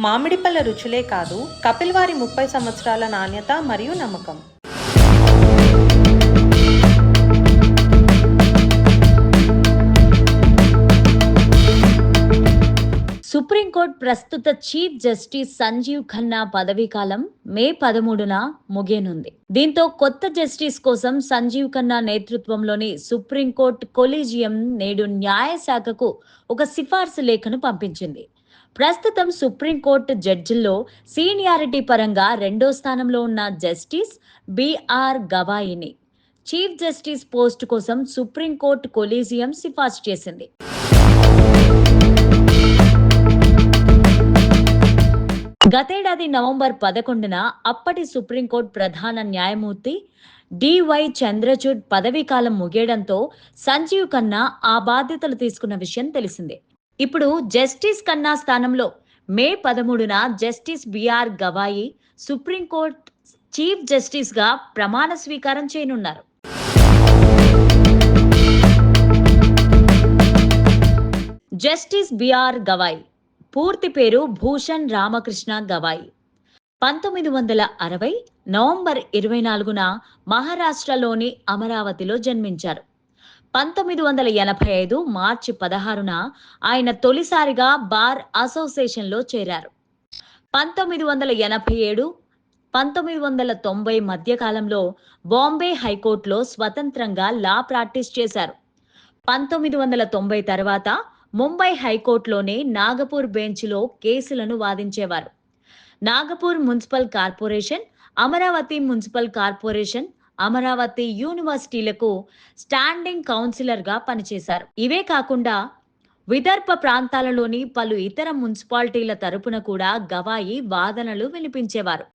మామిడి పళ్ళ రుచులే కాదు, కపిల్ వారి 30 సంవత్సరాల నాణ్యత మరియు నమ్మకం. సుప్రీంకోర్టు ప్రస్తుత చీఫ్ జస్టిస్ సంజీవ్ ఖన్నా పదవీకాలం మే 13న ముగియనుంది. దీంతో కొత్త జస్టిస్ కోసం సంజీవ్ ఖన్నా నేతృత్వంలోని సుప్రీంకోర్టు కొలీజియం నేడు న్యాయశాఖకు ఒక సిఫార్సు లేఖను పంపించింది. ప్రస్తుతం సుప్రీంకోర్టు జడ్జిల్లో సీనియారిటీ పరంగా రెండో స్థానంలో ఉన్న జస్టిస్ బిఆర్ గవాయిని చీఫ్ జస్టిస్ పోస్టు కోసం సుప్రీంకోర్టు కొలీజియం సిఫార్సు చేసింది. గతేడాది నవంబర్ 11న అప్పటి సుప్రీంకోర్టు ప్రధాన న్యాయమూర్తి డివై చంద్రచూడ్ పదవీకాలం ముగియడంతో సంజీవ్ ఖన్నా ఆ బాధ్యతలు తీసుకున్న విషయం తెలిసిందే. ఇప్పుడు జస్టిస్ ఖన్నా స్థానంలో మే 13న justice BR Gavai supreme court chief justice గా ప్రమాణ స్వీకారం చేయనున్నారు. జస్టిస్ బిఆర్ గవాయి పూర్తి పేరు భూషణ్ రామకృష్ణ గవాయి. 1960 నవంబర్ 24న మహారాష్ట్రలోని అమరావతిలో జన్మించారు. 1985 మార్చి 16న ఆయన తొలిసారిగా బార్ అసోసియేషన్లో చేరారు. 1987 1990 మధ్యకాలంలో బాంబే హైకోర్టులో స్వతంత్రంగా లా ప్రాక్టీస్ చేశారు. 1990 తర్వాత ముంబై హైకోర్టులోని నాగపూర్ బెంచ్లో కేసులను వాదించేవారు. Nagpur municipal corporation, Amravati municipal corporation, Amravati యూనివర్సిటీలకు స్టాండింగ్ కౌన్సిలర్గా పనిచేశారు. ఇవే కాకుండా విదర్భ ప్రాంతాలలోని పలు ఇతర మున్సిపాలిటీల తరపున కూడా గవాయి వాదనలు వినిపించేవారు.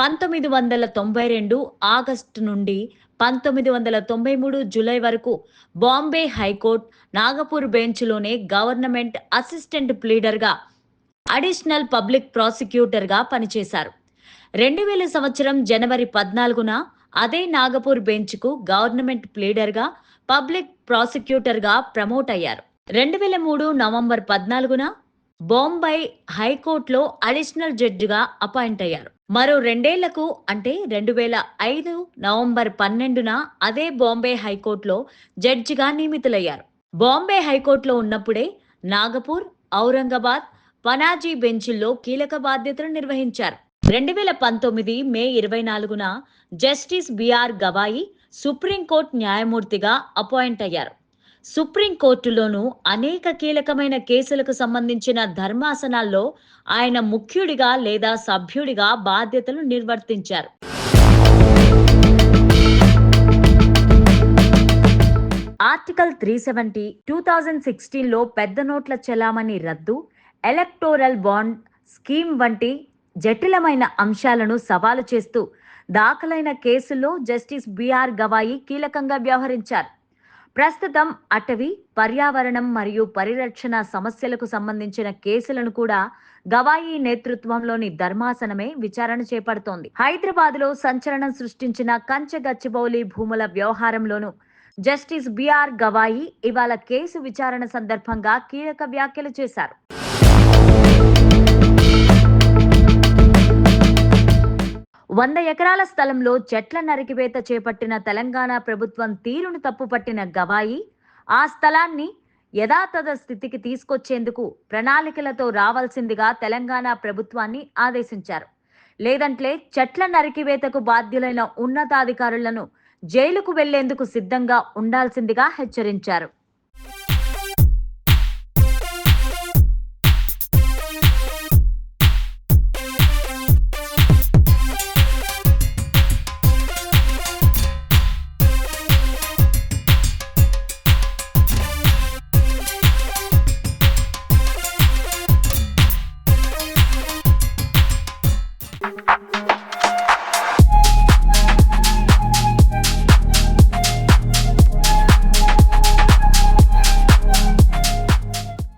1992 ఆగస్టు నుండి 1993 జూలై వరకు బాంబే హైకోర్టు నాగపూర్ బెంచ్లోనే గవర్నమెంట్ అసిస్టెంట్ ప్లీడర్గా, అడిషనల్ పబ్లిక్ ప్రాసిక్యూటర్గా పనిచేశారు. 2000 సంవత్సరం జనవరి 14న అదే నాగపూర్ బెంచ్కు గవర్నమెంట్ ప్లీడర్గా, పబ్లిక్ ప్రాసిక్యూటర్గా ప్రమోట్ అయ్యారు. 2003 నవంబర్ 14న బొంబాయి హైకోర్టులో అడిషనల్ జడ్జిగా అపాయింట్ అయ్యారు. మరో 2 ఏళ్లకు అంటే 2005 నవంబర్ 12న అదే బాంబే హైకోర్టులో జడ్జిగా నియమితులయ్యారు. బాంబే హైకోర్టులో ఉన్నప్పుడే నాగపూర్, ఔరంగాబాద్, పనాజీ బెంచ్ల్లో కీలక బాధ్యతలు నిర్వహించారు. 2019 మే 24న జస్టిస్ బిఆర్ గవాయి సుప్రీంకోర్టు న్యాయమూర్తిగా అపాయింట్ అయ్యారు. సుప్రీంకోర్టులోనూ అనేక కీలకమైన కేసులకు సంబంధించిన ధర్మాసనాల్లో ఆయన ముఖ్యుడిగా లేదా సభ్యుడిగా బాధ్యతలు నిర్వర్తించారు. ఆర్టికల్ 370, 2016లో పెద్ద నోట్ల చెలామణి రద్దు, ఎలక్టోరల్ బాండ్ స్కీమ్ వంటి జటిలమైన అంశాలను సవాలు చేస్తూ దాఖలైన కేసుల్లో జస్టిస్ బిఆర్ గవాయి కీలకంగా వ్యవహరించారు. ప్రస్తుతం అటవీ, పర్యావరణం మరియు పరిరక్షణ సమస్యలకు సంబంధించిన కేసులను కూడా గవాయి నేతృత్వంలోని ధర్మాసనమే విచారణ చేపడుతోంది. హైదరాబాద్లో సంచలనం సృష్టించిన కంచగచ్చిబౌలి భూముల వ్యవహారంలోనూ జస్టిస్ బిఆర్ గవాయి ఇవాళ కేసు విచారణ సందర్భంగా కీలక వ్యాఖ్యలు చేశారు. వంద ఎకరాల స్థలంలో చెట్ల నరికివేత చేపట్టిన తెలంగాణ ప్రభుత్వం తీరును తప్పుపట్టిన గవాయి ఆ స్థలాన్ని యథాతథ స్థితికి తీసుకొచ్చేందుకు ప్రణాళికలతో రావాల్సిందిగా తెలంగాణ ప్రభుత్వాన్ని ఆదేశించారు. లేదంటే చెట్ల నరికివేతకు బాధ్యులైన ఉన్నతాధికారులను జైలుకు వెళ్లేందుకు సిద్ధంగా ఉండాల్సిందిగా హెచ్చరించారు.